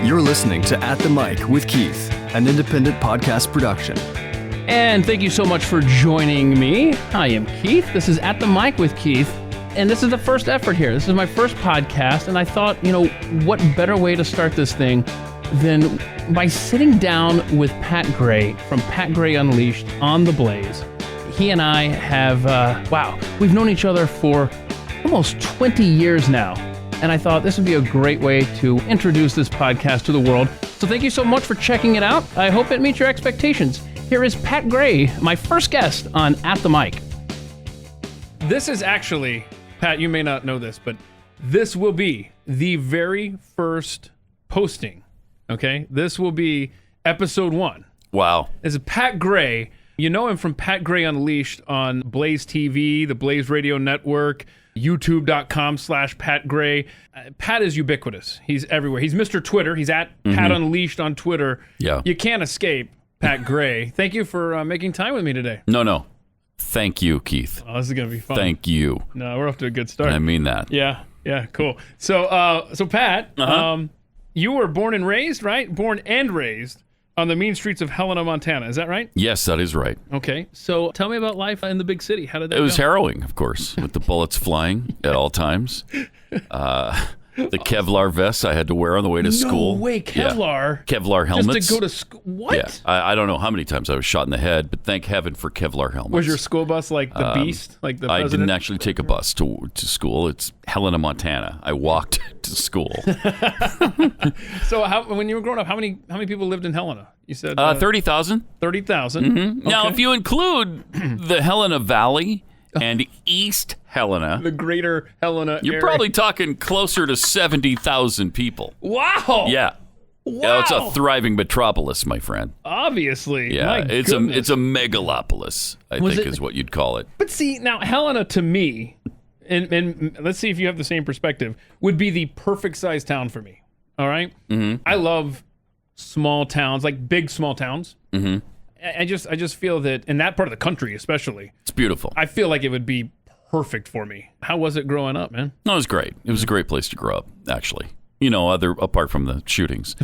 You're listening to At the Mic with Keith, an independent podcast production. And thank you so much for joining me. I am Keith. This is At the Mic with Keith. And this is the first effort here. This is my first podcast. And I thought, what better way to start this thing than by sitting down with Pat Gray from Pat Gray Unleashed on The Blaze. He and I have, we've known each other for almost 20 years now. And I thought this would be a great way to introduce this podcast to the world. So thank you so much for checking it out. I hope it meets your expectations. Here is Pat Gray, my first guest on At the Mic. This is actually, Pat, you may not know this, but this will be the very first posting, okay? This will be episode 1. Wow. This is Pat Gray. You know him from Pat Gray Unleashed on Blaze TV, the Blaze Radio Network, youtube.com/Pat Gray. Pat is ubiquitous. He's everywhere. He's Mr. Twitter. He's at Pat Unleashed on Twitter. Yeah. You can't escape Pat Gray. Thank you for making time with me today. No. Thank you, Keith. Oh, this is going to be fun. Thank you. No, we're off to a good start. I mean that. Yeah, cool. So Pat, you were born and raised, right? Born and raised on the mean streets of Helena, Montana. Is that right? Yes, that is right. Okay. So tell me about life in the big city. How did that go? It was harrowing, of course, with the bullets flying at all times. The Kevlar vests I had to wear on the way to school. No way, Kevlar. Yeah. Kevlar helmets. Just to go to school. What? Yeah. I don't know how many times I was shot in the head, but thank heaven for Kevlar helmets. Was your school bus like the Beast? Like the I president? didn't actually take a bus to school. It's Helena, Montana. I walked to school. So when you were growing up, how many people lived in Helena? You said 30,000. 30,000. Mm-hmm. Okay. Now, if you include the Helena Valley and East Helena, the greater Helena you're area. probably talking closer to 70,000 people. Wow. Yeah. Wow. Yeah, it's a thriving metropolis, my friend. Obviously. Yeah, My it's goodness. a megalopolis, I think is what you'd call it. But see, now Helena to me, and let's see if you have the same perspective, would be the perfect size town for me. All right? Mm-hmm. I love small towns, like big small towns. Mm-hmm. I just feel that in that part of the country, especially, It's beautiful. I feel like it would be perfect for me. How was it growing up, man? No, it was great. It was a great place to grow up, actually. Apart from the shootings,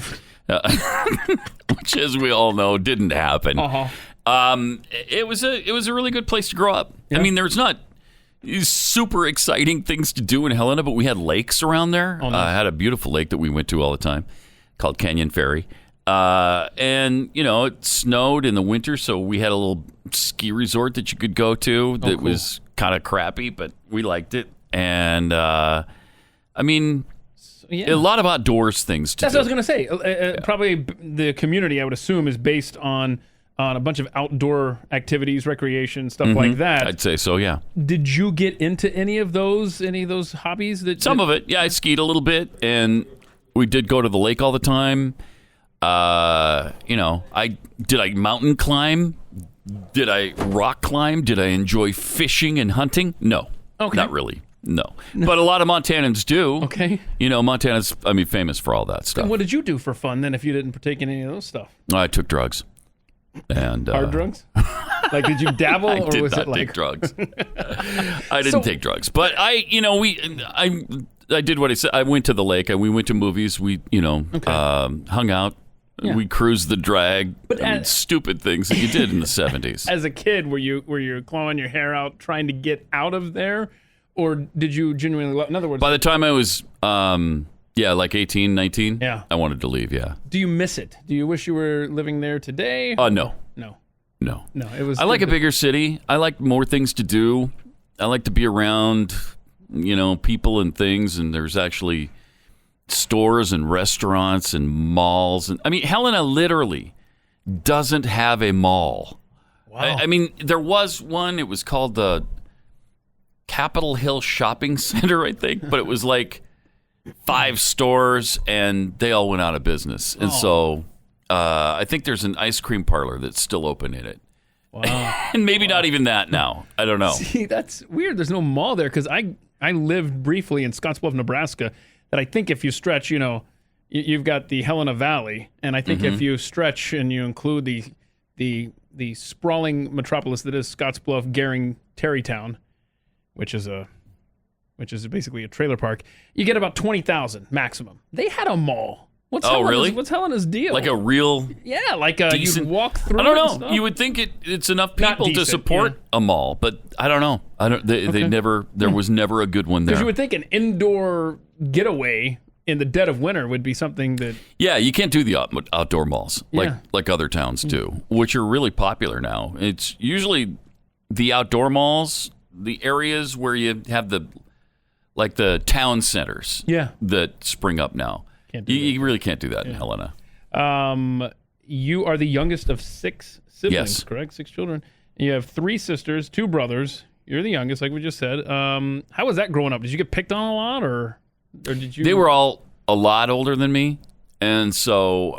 which, as we all know, didn't happen. It was a really good place to grow up. Yeah. I mean, there's not super exciting things to do in Helena, but we had lakes around there. Oh, nice. I had a beautiful lake that we went to all the time called Canyon Ferry. And it snowed in the winter, so we had a little ski resort that you could go to that cool. was kind of crappy, but we liked it. And, a lot of outdoors things to That's do. what I was going to say. Probably the community, I would assume, is based on a bunch of outdoor activities, recreation, stuff like that. I'd say so, yeah. Did you get into any of those hobbies? Some of it, yeah. I skied a little bit, and we did go to the lake all the time. I mountain climb? Did I rock climb? Did I enjoy fishing and hunting? No. Okay. Not really. No. But a lot of Montanans do. Okay. Montana's, famous for all that stuff. And what did you do for fun then if you didn't partake in any of those stuff? I took drugs. And hard drugs? Like, did you dabble? I or did was not it like take drugs. I didn't take drugs. But I did what I said. I went to the lake and we went to movies. We, hung out. Yeah. We cruised the drag. But stupid things that you did in the 70s. As a kid, were you clawing your hair out trying to get out of there? Or did you genuinely, in other words... By the time I was, like 18, 19, yeah. I wanted to leave, yeah. Do you miss it? Do you wish you were living there today? No. No, it was... I like a bigger city. I like more things to do. I like to be around, people and things, and there's actually stores and restaurants and malls. And Helena literally doesn't have a mall. Wow. There was one. It was called the Capitol Hill Shopping Center, I think, but it was like 5 stores, and they all went out of business. And so I think there's an ice cream parlor that's still open in it. Wow. And maybe not even that now. I don't know. See, that's weird. There's no mall there because I lived briefly in Scottsbluff, Nebraska, that I think if you stretch, you've got the Helena Valley, and I think if you stretch and you include the sprawling metropolis that is Scottsbluff, Gering, Terrytown, which is basically a trailer park, you get about 20,000 maximum. They had a mall What's Helena's deal? Like a real like a decent, you'd walk through. I don't it and know. stuff? You would think it's enough people decent, to support a mall, but I don't know. They never. There was never a good one there. Because you would think an indoor getaway in the dead of winter would be something that. Yeah, you can't do the outdoor malls like other towns do, which are really popular now. It's usually the outdoor malls, the areas where you have the town centers. That spring up now. You really can't do that in Helena. You are the youngest of 6 siblings, correct? 6 children. You have 3 sisters, 2 brothers. You're the youngest, like we just said. How was that growing up? Did you get picked on a lot, or did you? They were all a lot older than me, and so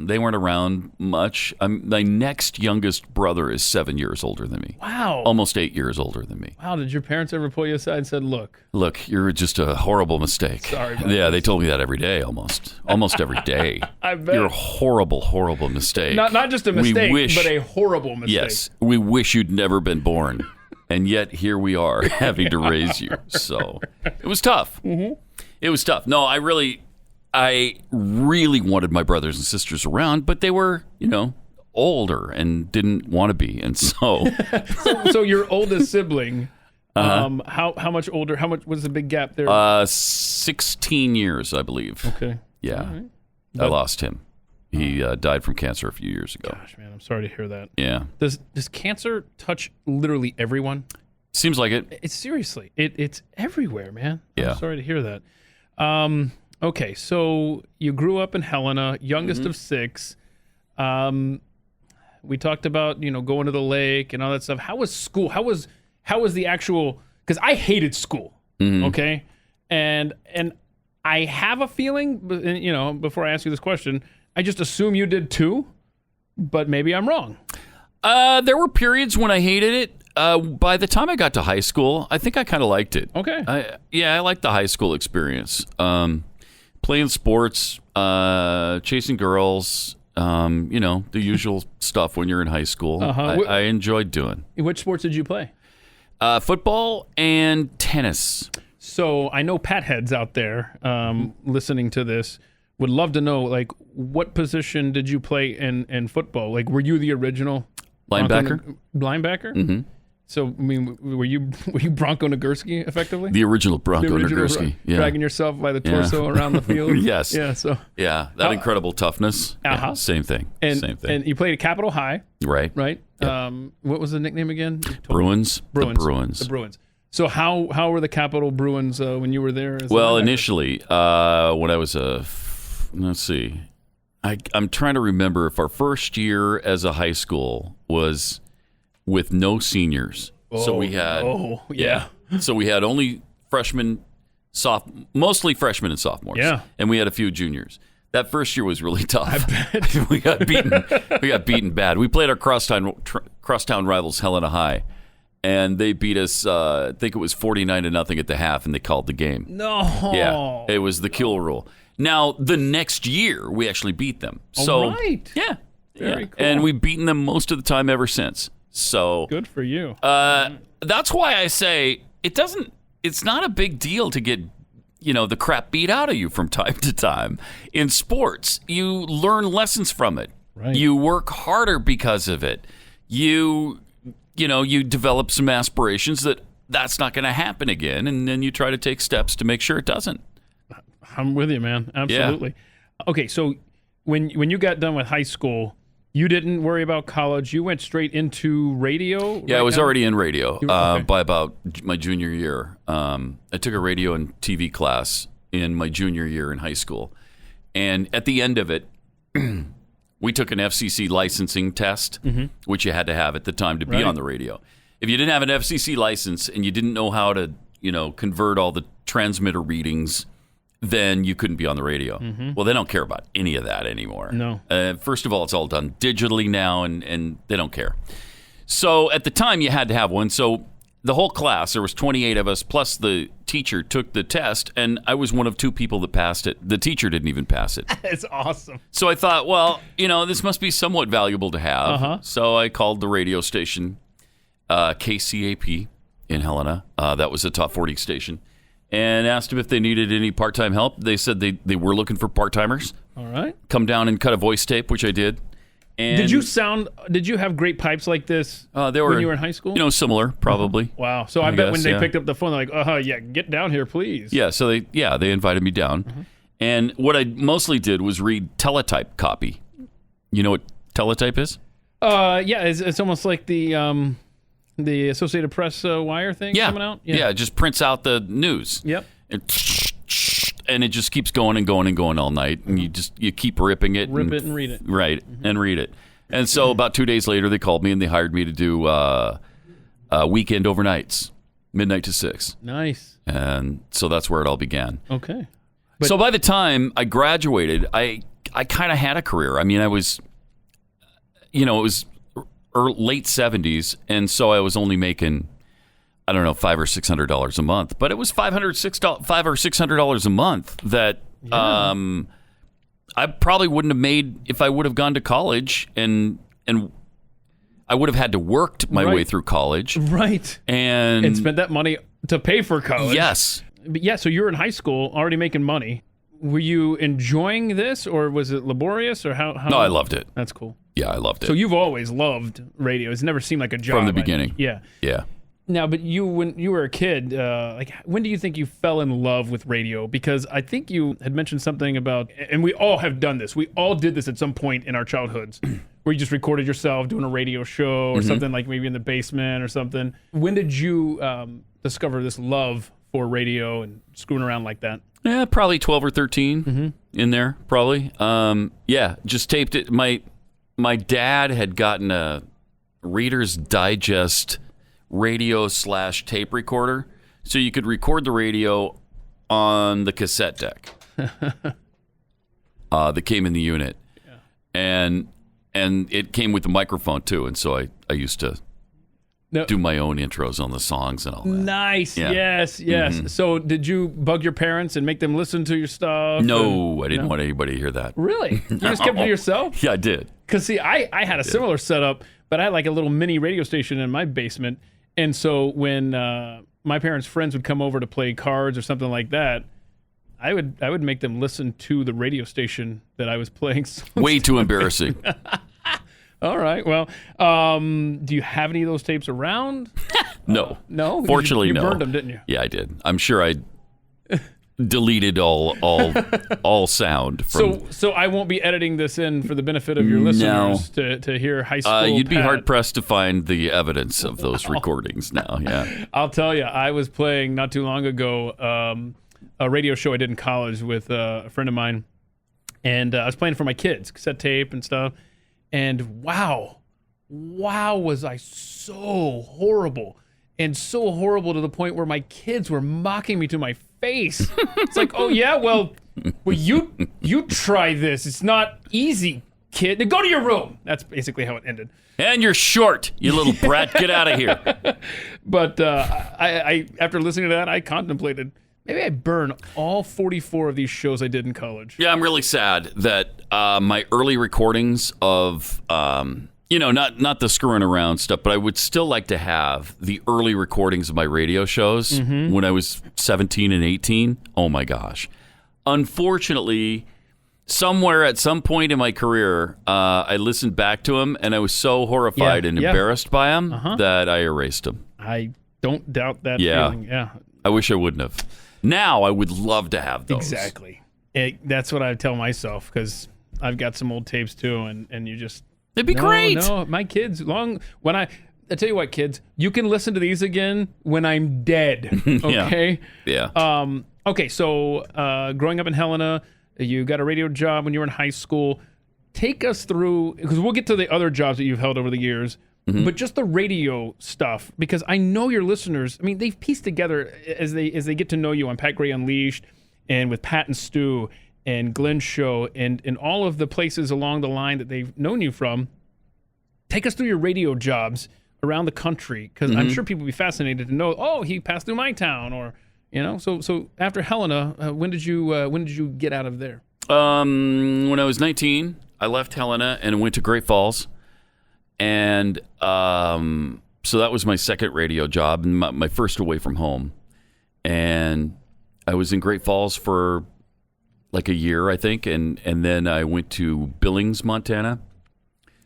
they weren't around much. My next youngest brother is 7 years older than me. Wow. Almost 8 years older than me. Wow. Did your parents ever pull you aside and said, "Look, you're just a horrible mistake"? Sorry. They told me that every day, almost every day. I bet. You're a horrible mistake. Not just a mistake, but a horrible mistake. Yes, we wish you'd never been born, and yet here we are having to raise you. So it was tough. Mm-hmm. It was tough. No, I really wanted my brothers and sisters around, but they were, older and didn't want to be, and so. So your oldest sibling, how much older? How much was the big gap there? 16 years, I believe. Okay. Yeah, right. I lost him. He died from cancer a few years ago. Gosh, man, I'm sorry to hear that. Yeah. Does cancer touch literally everyone? Seems like it. It's seriously, it's everywhere, man. Yeah. I'm sorry to hear that. Okay, so you grew up in Helena, youngest of 6. We talked about going to the lake and all that stuff. How was school? How was the actual? Because I hated school. Okay, and I have a feeling, before I ask you this question, I just assume you did too, but maybe I'm wrong. There were periods when I hated it. By the time I got to high school, I think I kind of liked it. Okay. I liked the high school experience. Playing sports, chasing girls, the usual stuff when you're in high school. I enjoyed doing. Which sports did you play? Football and tennis. So I know Pat heads out there listening to this would love to know, what position did you play in football? Were you the original linebacker? Linebacker? Mm-hmm. So, I mean, were you Bronco Nagurski, effectively? The original Bronco Nagurski, yeah. Dragging yourself by the torso around the field? Yes. Yeah, so. Yeah, that incredible toughness. Yeah, same thing. Same thing. And you played at Capitol High. Right. Right? Yep. What was the nickname again? Bruins. The Bruins. So how were the Capitol Bruins when you were there? Initially, when I was let's see. I'm trying to remember if our first year as a high school was with no seniors. So we had So we had only mostly freshmen and sophomores. Yeah. And we had a few juniors. That first year was really tough. I bet. We got beaten bad. We played our crosstown rivals Helena High, and they beat us I think it was 49-0 at the half, and they called the game. No. Yeah. It was the kill rule. Now, the next year, we actually beat them. So, right. Yeah. Very cool. And we've beaten them most of the time ever since. So good for you. That's why I say it's not a big deal to get, the crap beat out of you from time to time. In sports, you learn lessons from it. Right. You work harder because of it. You develop some aspirations that's not going to happen again, and then you try to take steps to make sure it doesn't. I'm with you, man. Absolutely. Yeah. Okay, so when you got done with high school, you didn't worry about college. You went straight into radio? Yeah, I was already in radio by about my junior year. I took a radio and TV class in my junior year in high school. And at the end of it, we took an FCC licensing test, which you had to have at the time to be on the radio. If you didn't have an FCC license and you didn't know how to, convert all the transmitter readings, then you couldn't be on the radio. Mm-hmm. Well, they don't care about any of that anymore. No. First of all, it's all done digitally now, and they don't care. So at the time, you had to have one. So the whole class, there was 28 of us, plus the teacher took the test, and I was one of 2 people that passed it. The teacher didn't even pass it. It's awesome. So I thought, well, this must be somewhat valuable to have. So I called the radio station, KCAP in Helena. That was a top 40 station. and asked them if they needed any part-time help. They said they were looking for part-timers. All right. Come down and cut a voice tape, which I did. And Did you have great pipes like this they were, when you were in high school? Similar, probably. Wow. So I bet when they picked up the phone, they're like, yeah, get down here, please. Yeah, so they invited me down. And what I mostly did was read teletype copy. You know what teletype is? Yeah, it's almost like the Associated Press wire thing coming out. Yeah, it just prints out the news. Yep. And it just keeps going and going and going all night, and you keep ripping it. Rip it and read it. Right, and read it. And so about 2 days later, they called me and they hired me to do weekend overnights, midnight to 6. Nice. And so that's where it all began. Okay. So by the time I graduated, I kind of had a career. I mean, I was, it was late 70s, and so I was only making, I don't know, $500 or $600 a month. But it was $500 or $600 a month that I probably wouldn't have made if I would have gone to college, and I would have had to work my way through college. Right. And spent that money to pay for college. Yes. But yeah, so you were in high school already making money. Were you enjoying this, or was it laborious, or how? No, I loved it. That's cool. Yeah, I loved it. So you've always loved radio. It's never seemed like a job. From the beginning. Yeah. Yeah. Now, but when you were a kid, when do you think you fell in love with radio? Because I think you had mentioned something about, and we all have done this. We all did this at some point in our childhoods, where you just recorded yourself doing a radio show or something, like maybe in the basement or something. When did you discover this love for radio and screwing around like that? Yeah, probably 12 or 13 in there, probably. Just taped it. My dad had gotten a Reader's Digest radio / tape recorder, so you could record the radio on the cassette deck that came in the unit. Yeah. And it came with the microphone too, and so I used to do my own intros on the songs and all that. Nice. Yeah. Yes. So did you bug your parents and make them listen to your stuff? No, I didn't want anybody to hear that. Really? You just kept it to yourself? Yeah, I did. Because, see, I had a similar setup, but I had like a little mini radio station in my basement. And so when my parents' friends would come over to play cards or something like that, I would make them listen to the radio station that I was playing. Way too embarrassing. All right. Well, do you have any of those tapes around? No. No? Fortunately, you no. You burned them, didn't you? Yeah, I did. I'm sure I deleted all sound from. So I won't be editing this in for the benefit of your listeners to hear high school. You'd be hard pressed to find the evidence of those recordings now. Yeah. I'll tell you, I was playing not too long ago a radio show I did in college with a friend of mine, and I was playing for my kids, cassette tape and stuff. And wow, was I so horrible. And so horrible to the point where my kids were mocking me to my face. It's like, oh yeah, well you try this. It's not easy, kid. Now go to your room. That's basically how it ended. And you're short, you little brat. Get out of here. But I after listening to that, I contemplated, maybe I burn all 44 of these shows I did in college. Yeah, I'm really sad that my early recordings of, not the screwing around stuff, but I would still like to have the early recordings of my radio shows when I was 17 and 18. Oh, my gosh. Unfortunately, somewhere at some point in my career, I listened back to them, and I was so horrified and embarrassed by them that I erased them. I don't doubt that feeling. Yeah. I wish I wouldn't have. Now I would love to have those. Exactly. That's what I tell myself, because I've got some old tapes too, and you just... It'd be great. No, my kids, I tell you what, kids, you can listen to these again when I'm dead, okay? Yeah. Okay, so growing up in Helena, you got a radio job when you were in high school. Take us through, because we'll get to the other jobs that you've held over the years, but just the radio stuff, because I know your listeners, I mean, they've pieced together as they get to know you on Pat Gray Unleashed and with Pat and Stu and Glenn's show and all of the places along the line that they've known you from. Take us through your radio jobs around the country, because I'm sure people would be fascinated to know, oh, he passed through my town, or, so after Helena, when did you get out of there? When I was 19, I left Helena and went to Great Falls. And so that was my second radio job, and my first away from home. And I was in Great Falls for like a year, I think, and then I went to Billings, Montana.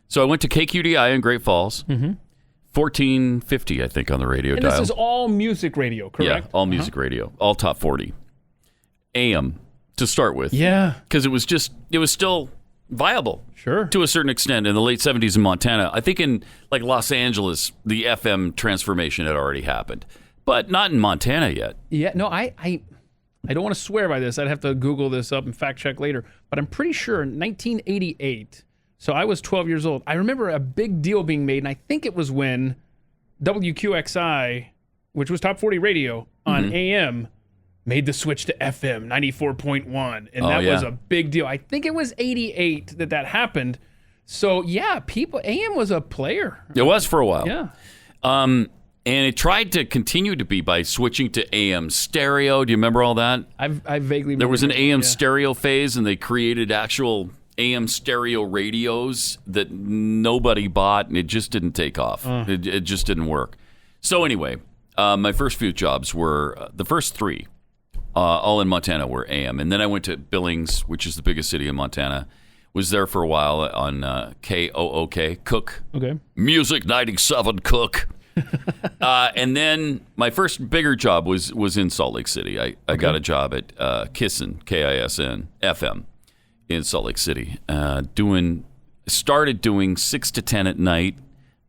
So I went to KQDI in Great Falls, 1450, I think, on the radio dial. This is all music radio, correct? Yeah, all music radio, all top 40. AM to start with. Yeah. Because it was still viable. Sure. To a certain extent in the late 70s in Montana. I think in like Los Angeles, the FM transformation had already happened, but not in Montana yet. Yeah, no, I don't want to swear by this. I'd have to Google this up and fact check later. But I'm pretty sure in 1988, so I was 12 years old, I remember a big deal being made, and I think it was when WQXI, which was top 40 radio on AM, made the switch to FM 94.1. And that was a big deal. I think it was 88 that happened. So, yeah, AM was a player. It was for a while. Yeah. And it tried to continue to be by switching to AM stereo. Do you remember all that? I vaguely remember. There was an AM stereo phase, and they created actual AM stereo radios that nobody bought, and it just didn't take off. It just didn't work. So anyway, my first few jobs were, the first three, all in Montana, were AM. And then I went to Billings, which is the biggest city in Montana. Was there for a while on KOOK, Cook. Okay. Music 97 Cook. And then my first bigger job was in Salt Lake City. I got a job at Kissin, KISN, FM in Salt Lake City. Started doing 6 to 10 at night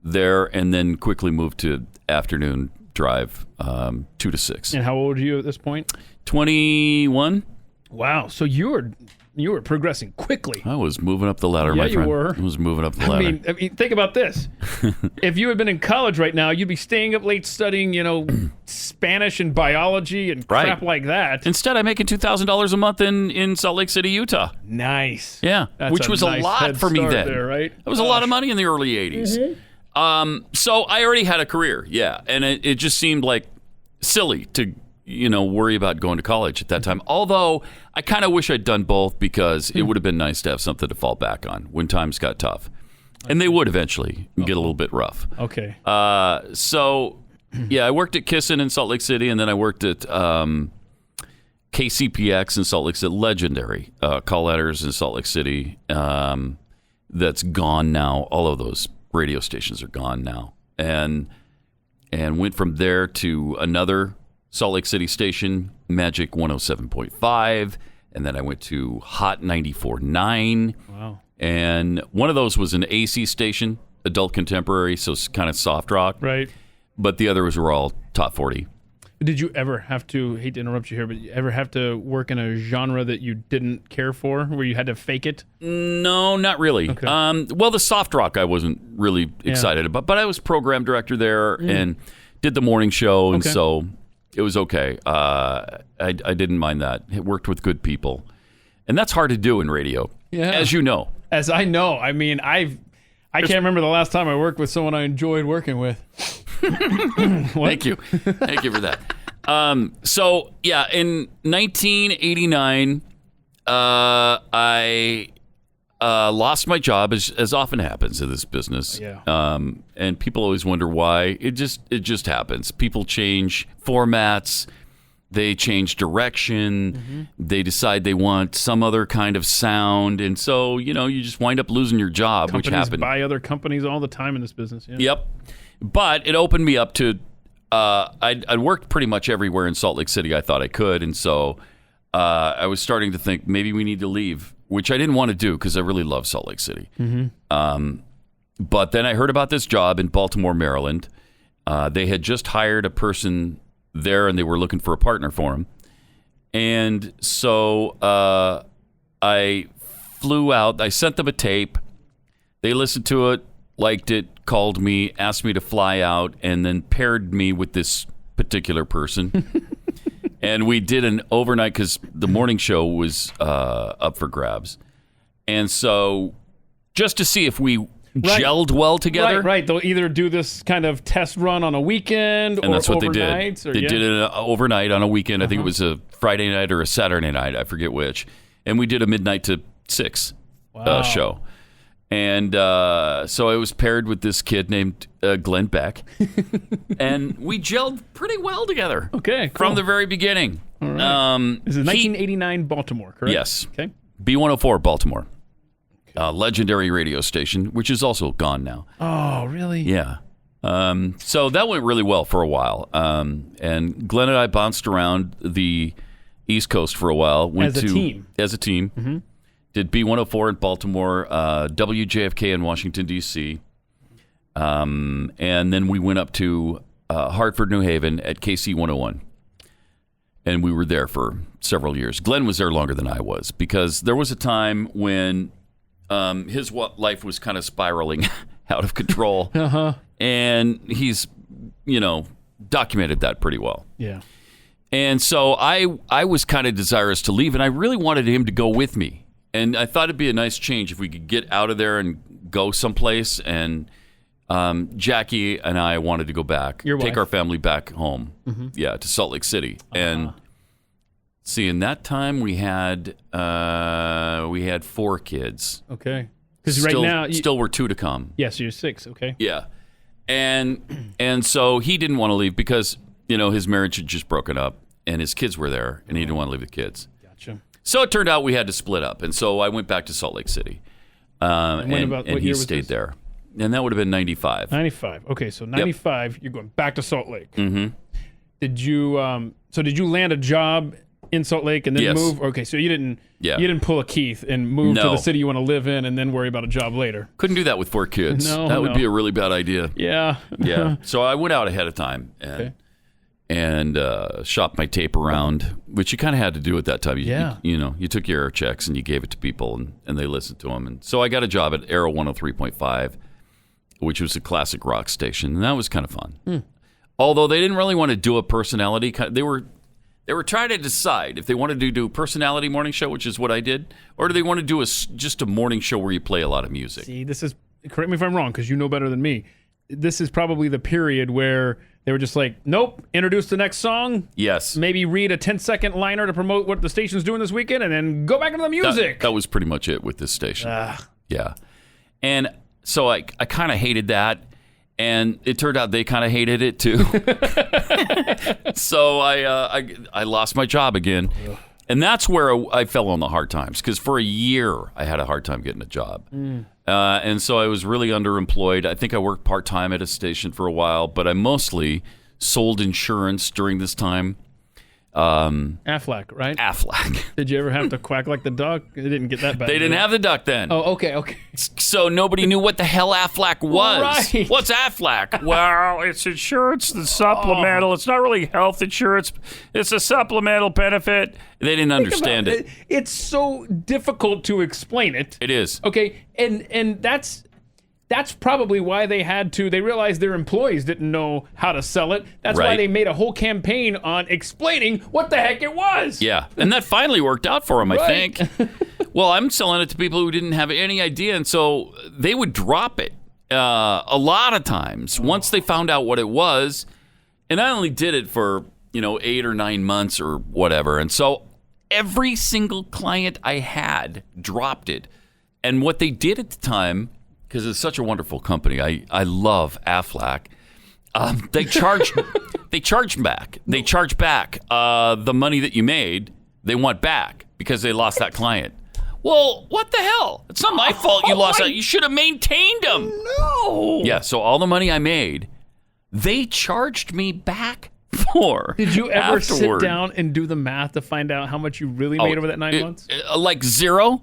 there, and then quickly moved to afternoon drive, 2 to 6. And how old are you at this point? 21. Wow. So you were progressing quickly. I was moving up the ladder, my friend. You were. I was moving up the ladder. I mean, think about this. If you had been in college right now, you'd be staying up late studying, Spanish and biology and crap like that. Instead, I'm making $2,000 a month in Salt Lake City, Utah. Nice. Yeah, which was nice a lot for me then. There, right? That was a lot of money in the early 80s. So I already had a career, and it just seemed like silly to worry about going to college at that time. Although I kind of wish I'd done both, because it would have been nice to have something to fall back on when times got tough. And they would eventually get a little bit rough. Okay. So, I worked at Kissin in Salt Lake City, and then I worked at KCPX in Salt Lake City, legendary call letters in Salt Lake City. That's gone now. All of those radio stations are gone now. And went from there to another Salt Lake City station, Magic 107.5, and then I went to Hot 94.9. Wow. And one of those was an AC station, adult contemporary, so it's kind of soft rock. Right. But the others were all top 40. Did you ever have to, hate to interrupt you here, but you ever have to work in a genre that you didn't care for, where you had to fake it? No, not really. Okay. Well, the soft rock I wasn't really excited about, but I was program director there and did the morning show, and so it was okay. I didn't mind that. It worked with good people. And that's hard to do in radio, as you know. As I know. I mean, I can't remember the last time I worked with someone I enjoyed working with. Thank you. Thank you for that. So, in 1989, I lost my job, as often happens in this business. Yeah. And people always wonder why. It just happens. People change formats. They change direction. They decide they want some other kind of sound. And so, you just wind up losing your job, which happened. Buy other companies all the time in this business. Yeah. Yep. But it opened me up to, I'd worked pretty much everywhere in Salt Lake City I thought I could. And so I was starting to think maybe we need to leave, which I didn't want to do because I really love Salt Lake City. But then I heard about this job in Baltimore, Maryland. They had just hired a person there, and they were looking for a partner for him. And so I flew out. I sent them a tape. They listened to it, liked it, called me, asked me to fly out, and then paired me with this particular person. And we did an overnight, because the morning show was up for grabs. And so just to see if we gelled well together. Right. They'll either do this kind of test run on a weekend, and that's what they did. They did it overnight on a weekend. I think it was a Friday night or a Saturday night. I forget which. And we did a midnight to 6 show. And so I was paired with this kid named Glenn Beck. And we gelled pretty well together. Okay, cool. From the very beginning. All right. This is 1989 Baltimore, correct? Yes. Okay. B104 Baltimore. Legendary radio station, which is also gone now. Oh, really? Yeah. So that went really well for a while. And Glenn and I bounced around the East Coast for a while. As a team. Mm-hmm. Did B104 in Baltimore, WJFK in Washington, D.C. And then we went up to Hartford, New Haven at KC 101. And we were there for several years. Glenn was there longer than I was because there was a time when his life was kind of spiraling out of control. And he's, documented that pretty well. Yeah. And so I was kind of desirous to leave, and I really wanted him to go with me. And I thought it'd be a nice change if we could get out of there and go someplace. And Jackie and I wanted to go back, take our family back home, to Salt Lake City. And see, in that time we had 4 kids. Okay. Because right now still were 2 to come. Yes, you're 6. Okay. Yeah, and so he didn't want to leave because his marriage had just broken up and his kids were there and he didn't want to leave the kids. Gotcha. So it turned out we had to split up, and so I went back to Salt Lake City, and he stayed there, and that would have been 95. 95. Okay, so 95, You're going back to Salt Lake. Mm-hmm. Did you did you land a job in Salt Lake and then move? Okay, so you didn't pull a Keith and move to the city you want to live in and then worry about a job later. Couldn't do that with 4 kids. That would be a really bad idea. Yeah. Yeah. So I went out ahead of time and shopped my tape around, which you kind of had to do at that time. You took your air checks and you gave it to people and they listened to them. And so I got a job at Arrow 103.5, which was a classic rock station, and that was kind of fun. Although they didn't really want to do a personality. They were trying to decide if they wanted to do a personality morning show, which is what I did, or do they want to do just a morning show where you play a lot of music? See, correct me if I'm wrong, because you know better than me. This is probably the period where they were just like, nope, introduce the next song. Yes. Maybe read a 10-second liner to promote what the station's doing this weekend, and then go back into the music. That was pretty much it with this station. Yeah. And so I kind of hated that. And it turned out they kind of hated it too. So I lost my job again. And that's where I fell on the hard times, because for a year I had a hard time getting a job. And so I was really underemployed. I think I worked part-time at a station for a while, but I mostly sold insurance during this time. Aflac, right? Aflac. Did you ever have to quack like the duck? They didn't get that bad. They didn't have the duck then. Oh, okay. So nobody knew what the hell Aflac was. Right. What's Aflac? Well, it's insurance, the supplemental. It's not really health insurance. It's a supplemental benefit. They didn't understand it. It's so difficult to explain it. It is. Okay, and that's probably why they realized their employees didn't know how to sell it. That's why they made a whole campaign on explaining what the heck it was. Yeah, and that finally worked out for them, I think. Well, I'm selling it to people who didn't have any idea, and so they would drop it a lot of times once they found out what it was. And I only did it for 8 or 9 months or whatever, and so every single client I had dropped it. And what they did at the time, because it's such a wonderful company, I love Aflac. They charge back. They charge back the money that you made. They want back because they lost that client. Well, what the hell? It's not my fault you lost that. You should have maintained them. No. Yeah. So all the money I made, they charged me back for. Did you ever sit down and do the math to find out how much you really made over that 9 months? Like zero.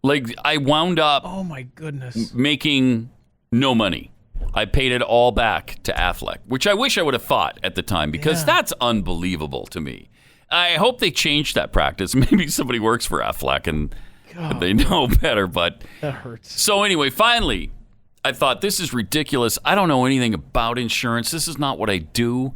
Like, I wound up oh my goodness, making no money. I paid it all back to Aflac, which I wish I would have fought at the time, because that's unbelievable to me. I hope they changed that practice. Maybe somebody works for Aflac and they know better, but that hurts. So anyway, finally, I thought, this is ridiculous. I don't know anything about insurance. This is not what I do.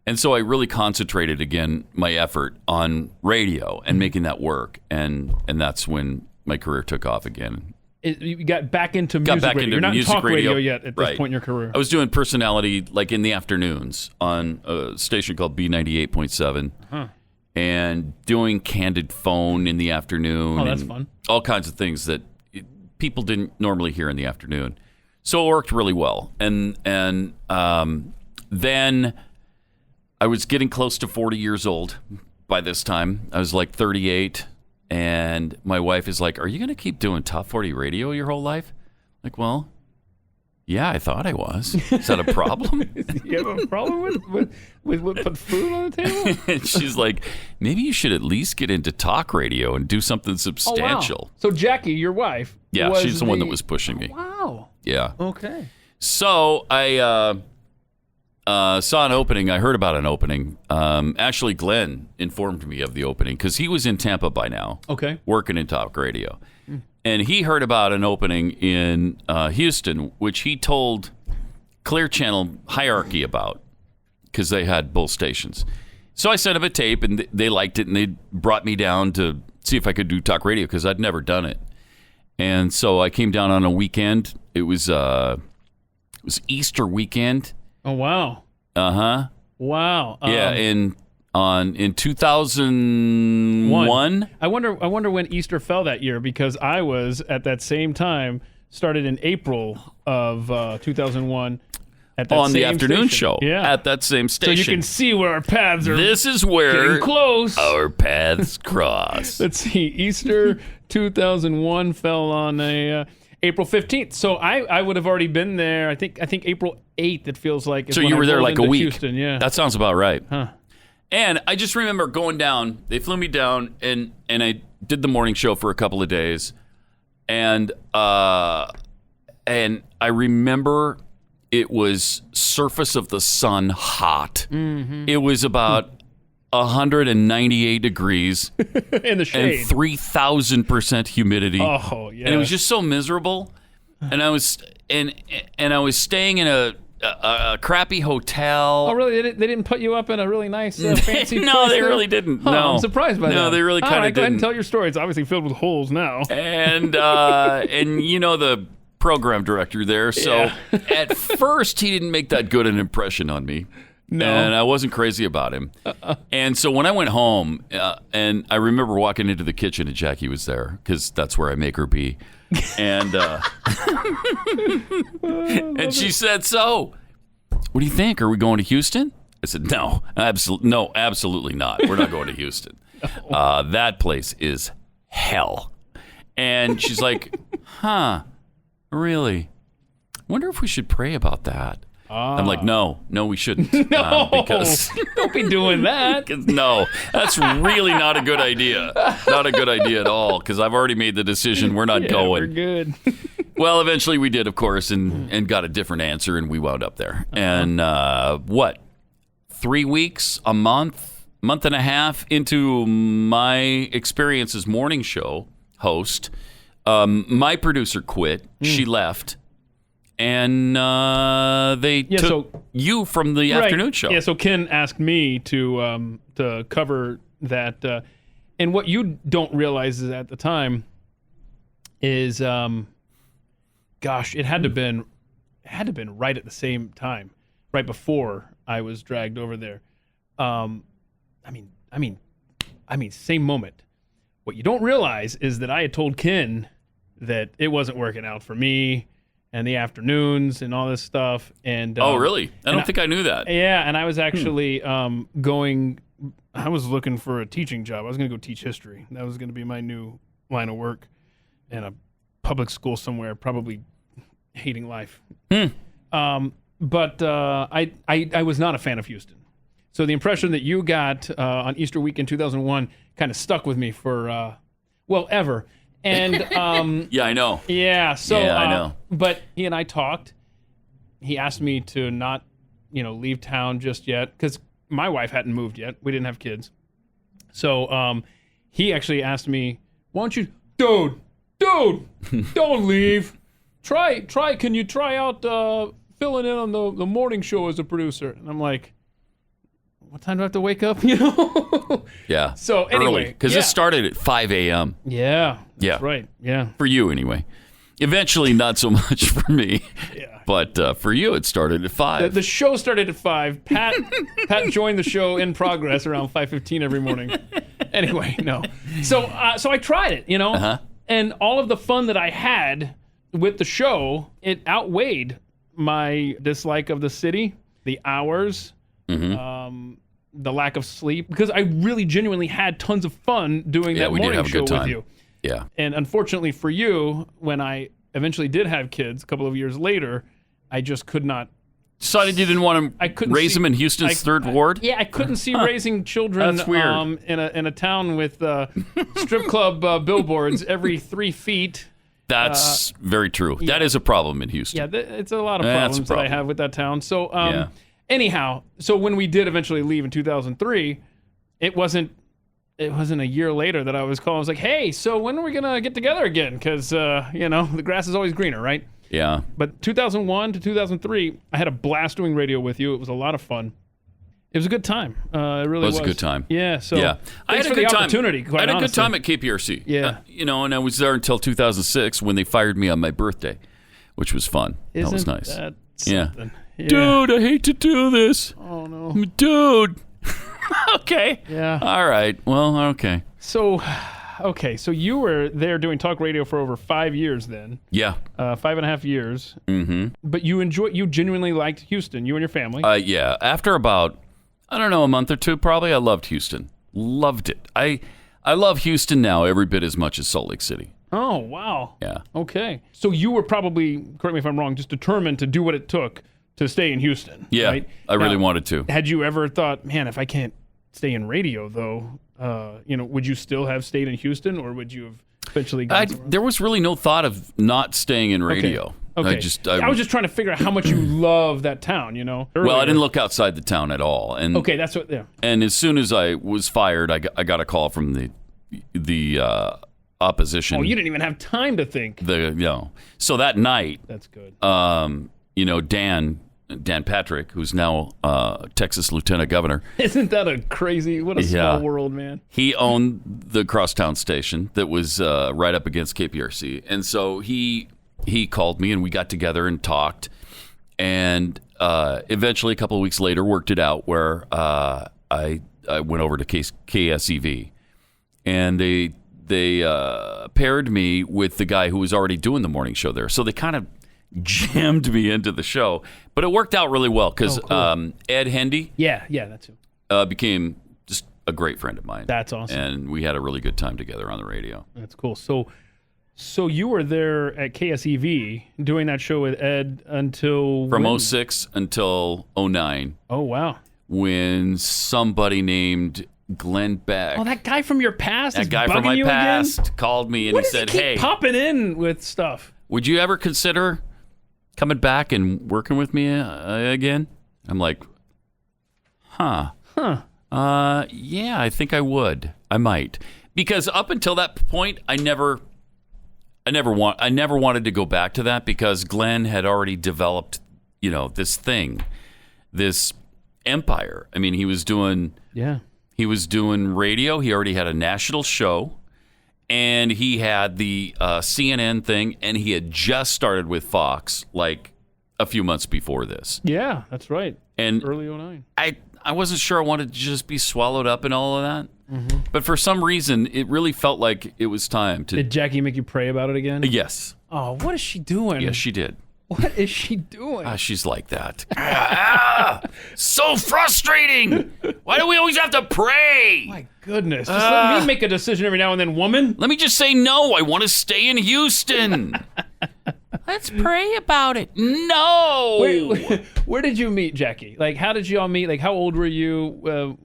And so I really concentrated again my effort on radio and making that work. And that's when my career took off again. You got back into music radio. You're not in talk radio yet at this point in your career. I was doing personality like in the afternoons on a station called B98.7 and doing candid phone in the afternoon. Oh, that's fun. All kinds of things that people didn't normally hear in the afternoon. So it worked really well. And then I was getting close to 40 years old. by this time. I was like 38, and my wife is like, "Are you going to keep doing Top 40 radio your whole life?" Like, well, yeah, I thought I was. Is that a problem? You have a problem with putting food on the table? And she's like, maybe you should at least get into talk radio and do something substantial. Oh, wow. So Jackie, your wife, yeah, she's the one that was pushing me. Wow. Yeah. Okay. So I saw an opening. I heard about an opening. Actually, Glenn informed me of the opening because he was in Tampa by now. Okay. Working in talk radio. And he heard about an opening in Houston, which he told Clear Channel Hierarchy about because they had both stations. So I sent him a tape, and they liked it, and they brought me down to see if I could do talk radio because I'd never done it. And so I came down on a weekend. It was Easter weekend. Oh, wow. Uh-huh. Wow. Yeah, in 2001. I wonder when Easter fell that year, because I was at that same time, started in April of 2001 at that on the same afternoon station. show at that same station. So you can see where our paths are. This is where getting close. Our paths cross. Let's see. Easter 2001 fell on a April 15th. So I would have already been there. I think April 8th. It feels like. So you were there like a week. Houston, yeah. That sounds about right. Huh. And I just remember going down. They flew me down, and I did the morning show for a couple of days, and I remember it was surface of the sun hot. Mm-hmm. It was about 198 degrees in the shade, and 3,000% humidity. Oh yeah, and it was just so miserable. And I was staying in a crappy hotel. Oh, really? They didn't put you up in a really nice, fancy place? No, they really didn't. Huh, no, I'm surprised by that. No, they really kind of didn't. Go ahead and tell your story. It's obviously filled with holes now. And you know the program director there. So at first, he didn't make that good an impression on me. No. And I wasn't crazy about him. And so when I went home, and I remember walking into the kitchen and Jackie was there, because that's where I make her be. And and she said, "So, what do you think? Are we going to Houston?" I said, "No, absolutely not. We're not going to Houston. That place is hell." And she's like, "Huh, really? Wonder if we should pray about that." I'm like, no, we shouldn't. No, because don't be doing that. No, that's really not a good idea. Not a good idea at all, because I've already made the decision. We're not going. We're good. Well, eventually we did, of course, and got a different answer, and we wound up there. And 3 weeks, a month and a half into my experience as morning show host, my producer quit. She left. And they took you from the afternoon show. Yeah, so Ken asked me to cover that. And what you don't realize is at the time is, it had to have been right at the same time, right before I was dragged over there. I mean, same moment. What you don't realize is that I had told Ken that it wasn't working out for me, and the afternoons and all this stuff. And oh, really? I don't think I knew that. Yeah, and I was actually I was looking for a teaching job. I was going to go teach history. That was going to be my new line of work in a public school somewhere, probably hating life. But I was not a fan of Houston. So the impression that you got on Easter weekend 2001 kind of stuck with me for, ever. And yeah, I know. Yeah, so I know. But he and I talked. He asked me to not, leave town just yet, because my wife hadn't moved yet. We didn't have kids. So he actually asked me, "Why don't you, dude, don't leave. Try. Can you try out filling in on the morning show as a producer?" And I'm like, what time do I have to wake up? Yeah. So anyway, because this started at 5 a.m. Yeah. That's right. Yeah. For you, anyway. Eventually, not so much for me. Yeah. But for you, it started at 5. The show started at 5. Pat joined the show in progress around 5:15 every morning. Anyway, no. So I tried it, and all of the fun that I had with the show, it outweighed my dislike of the city, the hours. Mm-hmm. the lack of sleep, because I really genuinely had tons of fun doing that we did morning have a show good time. with you. Yeah. And unfortunately for you, when I eventually did have kids a couple of years later, I just could not. Decided you didn't want to raise them in Houston's third ward? Yeah, I couldn't see raising children That's weird. in a town with strip club billboards every 3 feet. That's very true. Yeah. That is a problem in Houston. Yeah, it's a lot of problems that I have with that town. So anyhow, so when we did eventually leave in 2003, it wasn't a year later that I was calling. I was like, hey, so when are we going to get together again? Because, the grass is always greener, right? Yeah. But 2001 to 2003, I had a blast doing radio with you. It was a lot of fun. It was a good time. It really was. It was a good time. Yeah. So I had a good opportunity. I had a good time at KPRC. Yeah. And I was there until 2006 when they fired me on my birthday, which was fun. That was nice. Yeah. Dude, I hate to do this. Oh, no. Dude. Okay. Yeah. All right. Well, okay. So you were there doing talk radio for over 5 years then. Yeah. 5.5 years. Mm-hmm. But you genuinely liked Houston, you and your family. Yeah. After about, a month or two, probably, I loved Houston. Loved it. I love Houston now every bit as much as Salt Lake City. Oh, wow. Yeah. Okay. So you were probably, correct me if I'm wrong, just determined to do what it took to stay in Houston. Yeah. Right? I really wanted to. Had you ever thought, man, if I can't stay in radio, though, would you still have stayed in Houston, or would you have eventually gone somewhere? There was really no thought of not staying in radio. Okay. I was just trying to figure out how much you love that town, earlier. Well, I didn't look outside the town at all. And okay, that's what. Yeah. And as soon as I was fired, I got a call from the opposition. Oh, you didn't even have time to think. So that night, that's good. Dan Patrick, who's now Texas Lieutenant Governor. Isn't that what a small world, man? He owned the crosstown station that was right up against KPRC. And so he called me and we got together and talked. And eventually, a couple of weeks later, worked it out where I went over to KSEV. And they paired me with the guy who was already doing the morning show there. So they kind of jammed me into the show, but it worked out really well because Ed Hendy, that's who became just a great friend of mine. That's awesome, and we had a really good time together on the radio. That's cool. So you were there at KSEV doing that show with Ed until from 06 until 09. Oh wow! When somebody named Glenn Beck, that guy from your past, called me and he said, "Hey, popping in with stuff. Would you ever consider coming back and working with me again?" I'm like, yeah, I think I would. I might. Because up until that point, I never wanted to go back to that because Glenn had already developed, this thing, this empire. I mean, he was doing radio. He already had a national show. And he had the CNN thing, and he had just started with Fox like a few months before this. Yeah, that's right. And early 09. I wasn't sure I wanted to just be swallowed up in all of that. Mm-hmm. But for some reason, it really felt like it was time to... Did Jackie make you pray about it again? Yes. Oh, what is she doing? Yes, she did. What is she doing? She's like that. So frustrating. Why do we always have to pray? My goodness. Just let me make a decision every now and then, woman. Let me just say no. I want to stay in Houston. Let's pray about it. No. Wait, where did you meet Jackie? Like, how did you all meet? Like, how old were you? I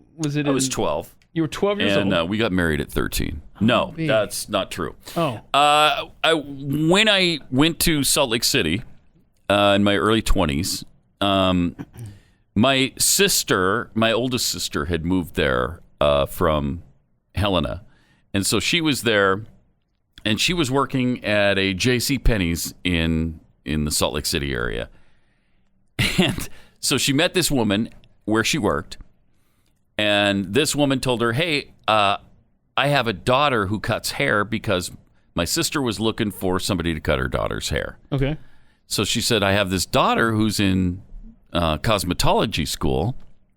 was 12. You were 12 years old? And we got married at 13. No, that's not true. Oh. When I went to Salt Lake City... in my early 20s, my oldest sister had moved there from Helena. And so she was there, and she was working at a JCPenney's in the Salt Lake City area. And so she met this woman where she worked, and this woman told her, hey, I have a daughter who cuts hair because my sister was looking for somebody to cut her daughter's hair. Okay. So she said, I have this daughter who's in cosmetology school.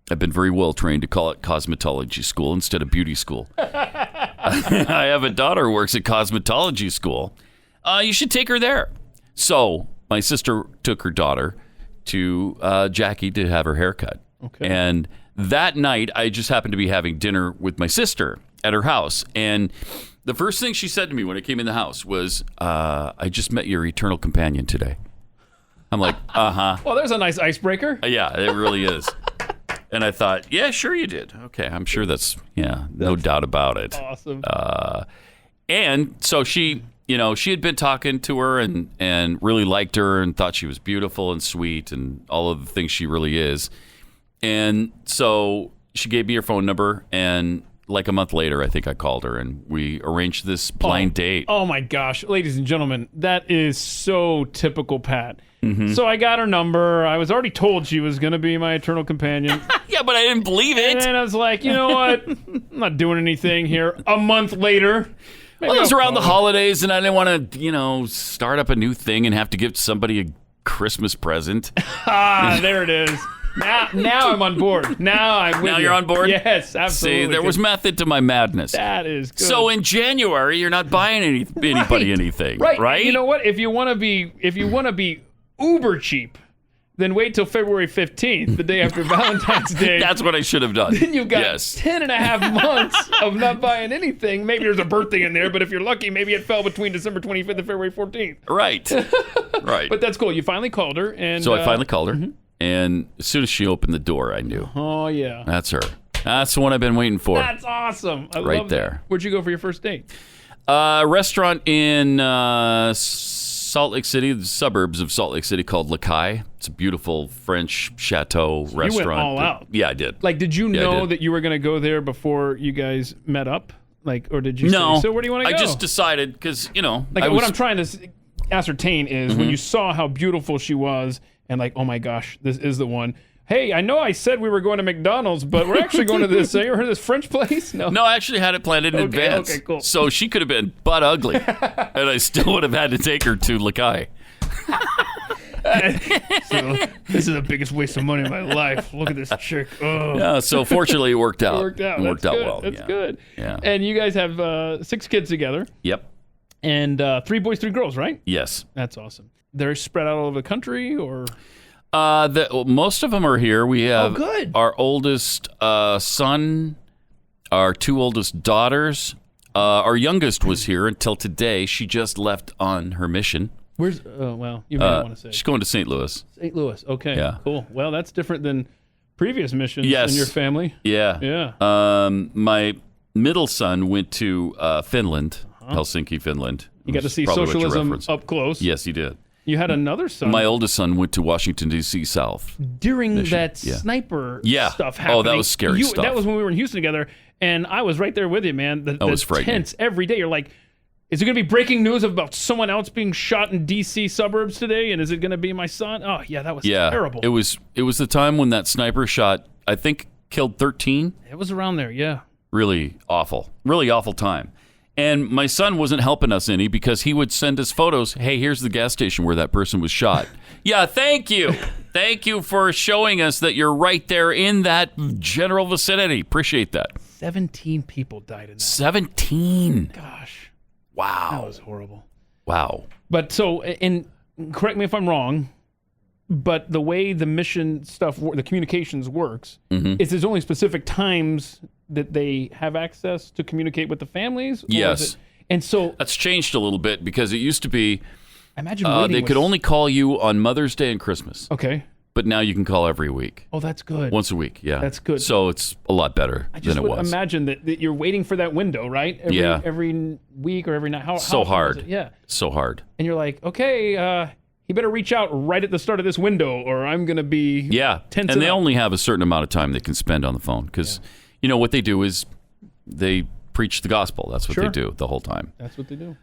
I've been very well trained to call it cosmetology school instead of beauty school. I have a daughter who works at cosmetology school. You should take her there. So my sister took her daughter to Jackie to have her hair cut. Okay. And that night, I just happened to be having dinner with my sister at her house. And the first thing she said to me when I came in the house was, I just met your eternal companion today. I'm like, uh-huh. Well, there's a nice icebreaker. Yeah, it really is. And I thought, yeah, sure you did. Okay, I'm sure that's no doubt about it. Awesome. And so she had been talking to her and really liked her and thought she was beautiful and sweet and all of the things she really is. And so she gave me her phone number, and like a month later, I think I called her, and we arranged this blind date. Oh, my gosh. Ladies and gentlemen, that is so typical Pat. Mm-hmm. So I got her number. I was already told she was going to be my eternal companion. Yeah, but I didn't believe it. And then I was like, you know what? I'm not doing anything here. A month later. Well, it was around the holidays, and I didn't want to, start up a new thing and have to give somebody a Christmas present. There it is. Now I'm on board. Now I'm with you. Now you're on board? Yes, absolutely. See, there was method to my madness. That is good. So in January, you're not buying anybody anything, right? Right? You know what? If you want to be uber cheap, then wait till February 15th, the day after Valentine's Day. That's what I should have done. Then you've got 10 and a half months of not buying anything. Maybe there's a birthday in there, but if you're lucky, maybe it fell between December 25th and February 14th. Right. Right. But that's cool. You finally called her. And so I finally called her. Mm-hmm. And as soon as she opened the door, I knew. Oh, yeah. That's her. That's the one I've been waiting for. That's awesome. I right love there. That. Where'd you go for your first date? A restaurant in Salt Lake City, the suburbs of Salt Lake City, called Le Caille. It's a beautiful French chateau restaurant. You went all out. Yeah, I did. Like, did you know that you were going to go there before you guys met up? Like, or did you say, so where do you want to go? I just decided because, Like, what I'm trying to ascertain is when you saw how beautiful she was and like, oh my gosh, this is the one. Hey, I know I said we were going to McDonald's, but we're actually going to this. You ever heard of this French place? No, I actually had it planned in advance. Okay, cool. So she could have been butt ugly, and I still would have had to take her to Le Caille. So this is the biggest waste of money of my life. Look at this chick. Oh. Yeah, so fortunately it worked out. It worked out well. That's good. Yeah. And you guys have 6 kids together. Yep. And 3 boys, 3 girls, right? Yes. That's awesome. They're spread out all over the country, or? Most of them are here. We have good. Our oldest son, our 2 oldest daughters. Our youngest was here until today. She just left on her mission. Where's? Well, you may not want to say. She's going to St. Louis. St. Louis. Okay. Yeah. Cool. Well, that's different than previous missions in your family. Yeah. Yeah. My middle son went to Finland, Helsinki, Finland. You got to see socialism up close. Yes, he did. You had another son. My oldest son went to Washington, D.C. South. During that sniper stuff happening. Oh, that was scary stuff. That was when we were in Houston together, and I was right there with you, man. That was frightening. Tense every day. You're like, is it going to be breaking news about someone else being shot in D.C. suburbs today, and is it going to be my son? Oh, yeah, that was terrible. It was the time when that sniper shot, I think, killed 13. It was around there, yeah. Really awful time. And my son wasn't helping us any because he would send us photos. Hey, here's the gas station where that person was shot. Yeah, thank you. Thank you for showing us that you're right there in that general vicinity. Appreciate that. 17 people died in that. 17. Gosh. Wow. That was horrible. Wow. But so, and correct me if I'm wrong, but the way the mission stuff, the communications works, is there's only specific times that they have access to communicate with the families? Yes. And so that's changed a little bit because it used to be imagine they could only call you on Mother's Day and Christmas. Okay. But now you can call every week. Oh, that's good. Once a week, yeah. That's good. So it's a lot better than it was. I just would imagine that you're waiting for that window, right? Every week or every night. How hard. Yeah. So hard. And you're like, okay, he better reach out right at the start of this window or I'm going to be tense. And they only have a certain amount of time they can spend on the phone because, what they do is they preach the gospel. That's what they do the whole time. That's what they do.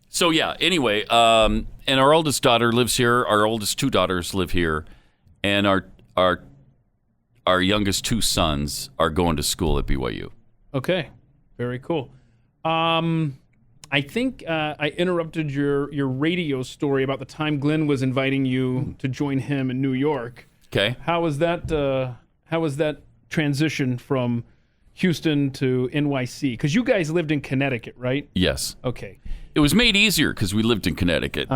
So yeah, anyway, and our oldest daughter lives here. Our oldest 2 daughters live here. And our youngest 2 sons are going to school at BYU. Okay. Very cool. I think I interrupted your radio story about the time Glenn was inviting you to join him in New York. Okay. How was that transition from Houston to NYC? Because you guys lived in Connecticut, right? Yes. Okay. It was made easier because we lived in Connecticut,